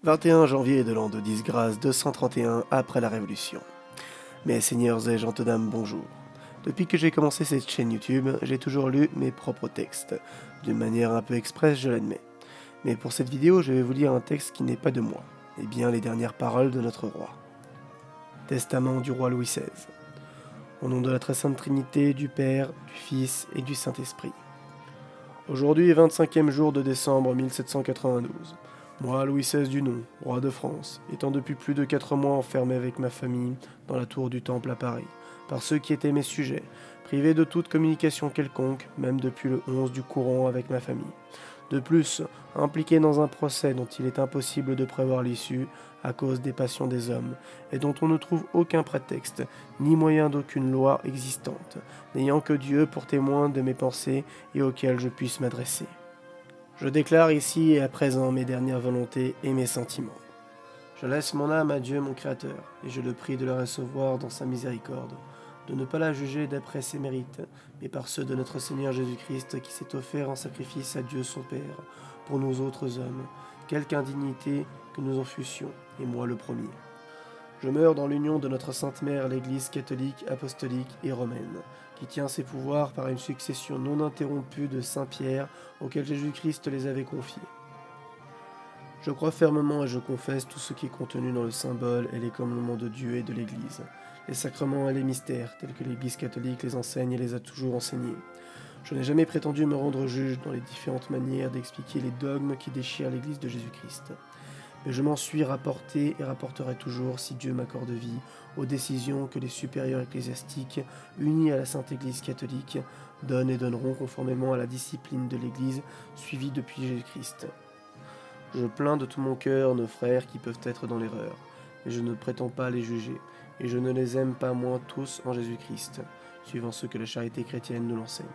21 janvier de l'an de disgrâce 231 après la Révolution. Mes seigneurs et gentes dames, bonjour. Depuis que j'ai commencé cette chaîne YouTube, j'ai toujours lu mes propres textes. D'une manière un peu express, je l'admets. Mais pour cette vidéo, je vais vous lire un texte qui n'est pas de moi, et bien les dernières paroles de notre roi. Testament du roi Louis XVI. Au nom de la très sainte Trinité, du Père, du Fils et du Saint-Esprit. Aujourd'hui est 25e jour de décembre 1792. Moi, Louis XVI du nom, roi de France, étant depuis plus de 4 mois enfermé avec ma famille dans la tour du Temple à Paris, par ceux qui étaient mes sujets, privé de toute communication quelconque, même depuis le 11 du courant avec ma famille. De plus, impliqué dans un procès dont il est impossible de prévoir l'issue à cause des passions des hommes, et dont on ne trouve aucun prétexte, ni moyen d'aucune loi existante, n'ayant que Dieu pour témoin de mes pensées et auquel je puisse m'adresser. Je déclare ici et à présent mes dernières volontés et mes sentiments. Je laisse mon âme à Dieu mon Créateur, et je le prie de la recevoir dans sa miséricorde, de ne pas la juger d'après ses mérites, mais par ceux de notre Seigneur Jésus-Christ qui s'est offert en sacrifice à Dieu son Père, pour nous autres hommes, quelque indignité que nous en fussions, et moi le premier. Je meurs dans l'union de notre Sainte Mère, l'Église catholique, apostolique et romaine, qui tient ses pouvoirs par une succession non interrompue de Saint-Pierre auxquels Jésus-Christ les avait confiés. Je crois fermement et je confesse tout ce qui est contenu dans le symbole et les commandements de Dieu et de l'Église, les sacrements et les mystères, tels que l'Église catholique les enseigne et les a toujours enseignés. Je n'ai jamais prétendu me rendre juge dans les différentes manières d'expliquer les dogmes qui déchirent l'Église de Jésus-Christ. Mais je m'en suis rapporté et rapporterai toujours, si Dieu m'accorde vie, aux décisions que les supérieurs ecclésiastiques, unis à la Sainte Église catholique, donnent et donneront conformément à la discipline de l'Église suivie depuis Jésus-Christ. Je plains de tout mon cœur nos frères qui peuvent être dans l'erreur, mais je ne prétends pas les juger, et je ne les aime pas moins tous en Jésus-Christ, suivant ce que la charité chrétienne nous l'enseigne.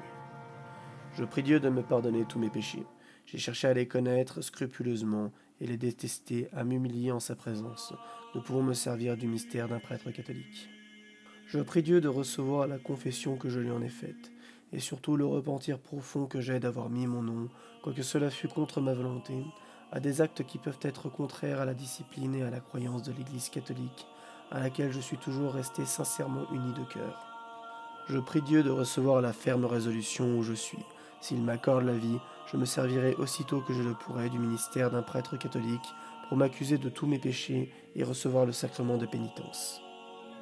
Je prie Dieu de me pardonner tous mes péchés. J'ai cherché à les connaître scrupuleusement et les détester, à m'humilier en sa présence, ne pouvant me servir du mystère d'un prêtre catholique. Je prie Dieu de recevoir la confession que je lui en ai faite, et surtout le repentir profond que j'ai d'avoir mis mon nom, quoique cela fût contre ma volonté, à des actes qui peuvent être contraires à la discipline et à la croyance de l'Église catholique, à laquelle je suis toujours resté sincèrement uni de cœur. Je prie Dieu de recevoir la ferme résolution où je suis. S'il m'accorde la vie, je me servirai aussitôt que je le pourrai du ministère d'un prêtre catholique pour m'accuser de tous mes péchés et recevoir le sacrement de pénitence.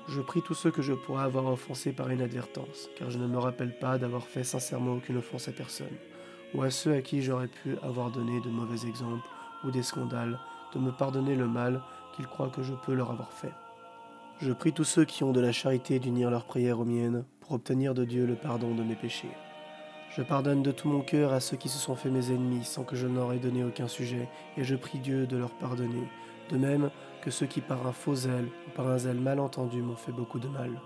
Je prie tous ceux que je pourrais avoir offensés par inadvertance, car je ne me rappelle pas d'avoir fait sincèrement aucune offense à personne, ou à ceux à qui j'aurais pu avoir donné de mauvais exemples ou des scandales, de me pardonner le mal qu'ils croient que je peux leur avoir fait. Je prie tous ceux qui ont de la charité d'unir leurs prières aux miennes pour obtenir de Dieu le pardon de mes péchés. Je pardonne de tout mon cœur à ceux qui se sont fait mes ennemis sans que je leur ai donné aucun sujet, et je prie Dieu de leur pardonner, de même que ceux qui par un faux zèle ou par un zèle mal entendu m'ont fait beaucoup de mal.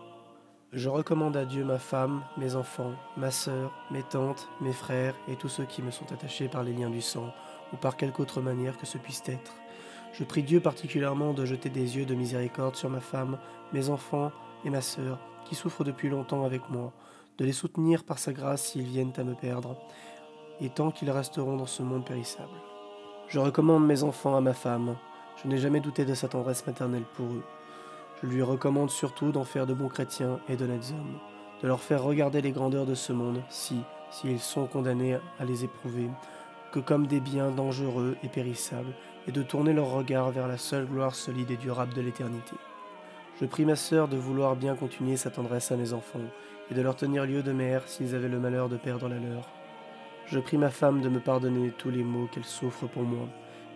Je recommande à Dieu ma femme, mes enfants, ma sœur, mes tantes, mes frères et tous ceux qui me sont attachés par les liens du sang ou par quelque autre manière que ce puisse être. Je prie Dieu particulièrement de jeter des yeux de miséricorde sur ma femme, mes enfants et ma sœur, qui souffrent depuis longtemps avec moi, de les soutenir par sa grâce s'ils viennent à me perdre, et tant qu'ils resteront dans ce monde périssable. Je recommande mes enfants à ma femme. Je n'ai jamais douté de sa tendresse maternelle pour eux. Je lui recommande surtout d'en faire de bons chrétiens et d'honnêtes hommes, de leur faire regarder les grandeurs de ce monde, s'ils sont condamnés à les éprouver, que comme des biens dangereux et périssables, et de tourner leur regard vers la seule gloire solide et durable de l'éternité. Je prie ma sœur de vouloir bien continuer sa tendresse à mes enfants, et de leur tenir lieu de mère s'ils avaient le malheur de perdre la leur. Je prie ma femme de me pardonner tous les maux qu'elle souffre pour moi,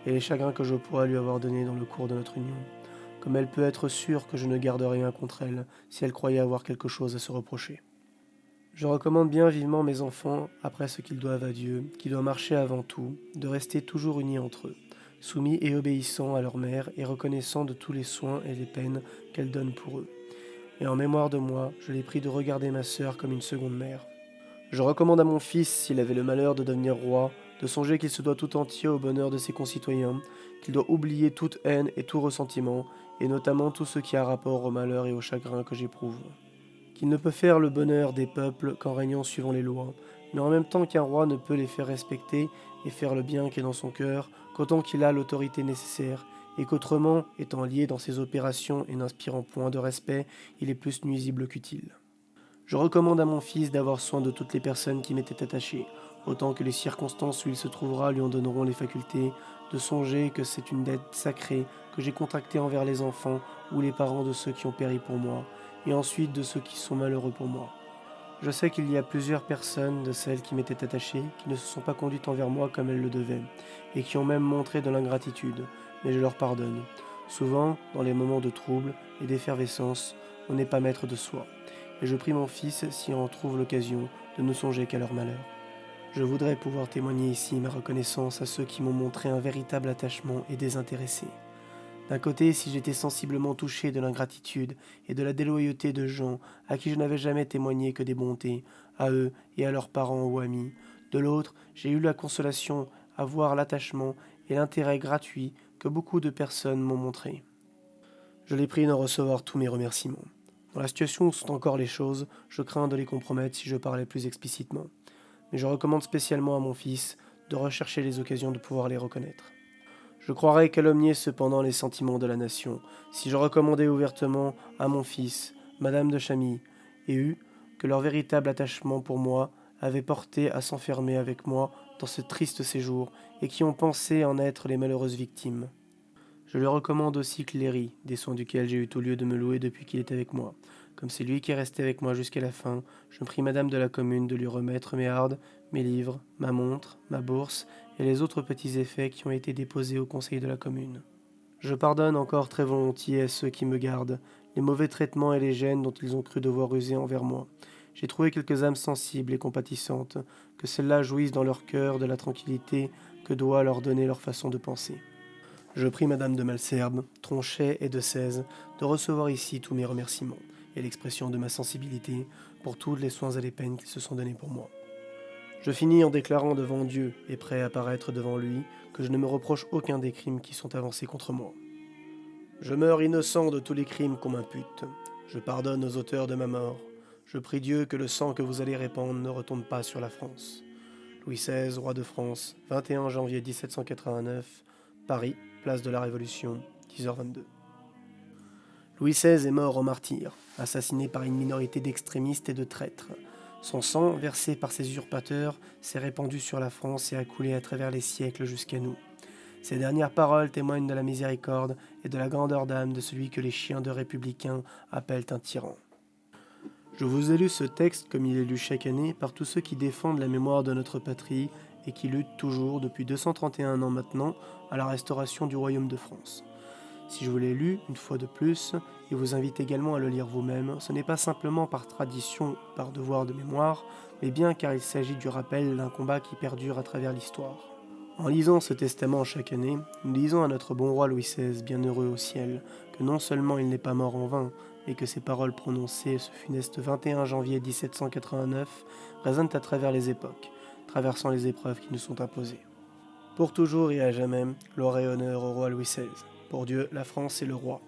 et les chagrins que je pourrais lui avoir donnés dans le cours de notre union, comme elle peut être sûre que je ne garde rien contre elle, si elle croyait avoir quelque chose à se reprocher. Je recommande bien vivement mes enfants, après ce qu'ils doivent à Dieu, qui doit marcher avant tout, de rester toujours unis entre eux, soumis et obéissants à leur mère et reconnaissants de tous les soins et les peines qu'elle donne pour eux. Et en mémoire de moi, je les prie de regarder ma sœur comme une seconde mère. Je recommande à mon fils, s'il avait le malheur de devenir roi, de songer qu'il se doit tout entier au bonheur de ses concitoyens, qu'il doit oublier toute haine et tout ressentiment, et notamment tout ce qui a rapport au malheur et au chagrin que j'éprouve. Qu'il ne peut faire le bonheur des peuples qu'en régnant suivant les lois, mais en même temps qu'un roi ne peut les faire respecter et faire le bien qui est dans son cœur qu'autant qu'il a l'autorité nécessaire, et qu'autrement, étant lié dans ses opérations et n'inspirant point de respect, il est plus nuisible qu'utile. Je recommande à mon fils d'avoir soin de toutes les personnes qui m'étaient attachées, autant que les circonstances où il se trouvera lui en donneront les facultés, de songer que c'est une dette sacrée que j'ai contractée envers les enfants ou les parents de ceux qui ont péri pour moi, et ensuite de ceux qui sont malheureux pour moi. Je sais qu'il y a plusieurs personnes de celles qui m'étaient attachées qui ne se sont pas conduites envers moi comme elles le devaient, et qui ont même montré de l'ingratitude, mais je leur pardonne. Souvent, dans les moments de trouble et d'effervescence, on n'est pas maître de soi, et je prie mon fils, si on trouve l'occasion, de ne songer qu'à leur malheur. Je voudrais pouvoir témoigner ici ma reconnaissance à ceux qui m'ont montré un véritable attachement et désintéressé. D'un côté, si j'étais sensiblement touché de l'ingratitude et de la déloyauté de gens à qui je n'avais jamais témoigné que des bontés, à eux et à leurs parents ou amis. De l'autre, j'ai eu la consolation à voir l'attachement et l'intérêt gratuit que beaucoup de personnes m'ont montré. Je les prie d'en recevoir tous mes remerciements. Dans la situation où sont encore les choses, je crains de les compromettre si je parlais plus explicitement. Mais je recommande spécialement à mon fils de rechercher les occasions de pouvoir les reconnaître. Je croirais calomnier cependant les sentiments de la nation, si je recommandais ouvertement à mon fils, Madame de Chamilly et Hue, que leur véritable attachement pour moi avait porté à s'enfermer avec moi dans ce triste séjour, et qui ont pensé en être les malheureuses victimes. Je lui recommande aussi Cléry, des soins duquel j'ai eu tout lieu de me louer depuis qu'il est avec moi. Comme c'est lui qui est resté avec moi jusqu'à la fin, je prie Madame de la Commune de lui remettre mes hardes, mes livres, ma montre, ma bourse et les autres petits effets qui ont été déposés au conseil de la Commune. Je pardonne encore très volontiers à ceux qui me gardent, les mauvais traitements et les gênes dont ils ont cru devoir user envers moi. J'ai trouvé quelques âmes sensibles et compatissantes, que celles-là jouissent dans leur cœur de la tranquillité que doit leur donner leur façon de penser. Je prie Madame de Malesherbes, Tronchet et de Sèze de recevoir ici tous mes remerciements et l'expression de ma sensibilité pour tous les soins et les peines qu'ils se sont donnés pour moi. Je finis en déclarant devant Dieu et prêt à paraître devant lui que je ne me reproche aucun des crimes qui sont avancés contre moi. Je meurs innocent de tous les crimes qu'on m'impute. Je pardonne aux auteurs de ma mort. Je prie Dieu que le sang que vous allez répandre ne retombe pas sur la France. Louis XVI, roi de France, 21 janvier 1789, Paris, place de la Révolution, 10h22. Louis XVI est mort en martyr, assassiné par une minorité d'extrémistes et de traîtres. Son sang, versé par ces usurpateurs, s'est répandu sur la France et a coulé à travers les siècles jusqu'à nous. Ces dernières paroles témoignent de la miséricorde et de la grandeur d'âme de celui que les chiens de républicains appellent un tyran. Je vous ai lu ce texte comme il est lu chaque année par tous ceux qui défendent la mémoire de notre patrie et qui luttent toujours, depuis 231 ans maintenant, à la restauration du royaume de France. Si je vous l'ai lu, une fois de plus, et vous invite également à le lire vous-même, ce n'est pas simplement par tradition ou par devoir de mémoire, mais bien car il s'agit du rappel d'un combat qui perdure à travers l'histoire. En lisant ce testament chaque année, nous disons à notre bon roi Louis XVI, bienheureux au ciel, que non seulement il n'est pas mort en vain, mais que ses paroles prononcées ce funeste 21 janvier 1789 résonnent à travers les époques, traversant les épreuves qui nous sont imposées. Pour toujours et à jamais, gloire et honneur au roi Louis XVI. Pour Dieu, la France et le roi.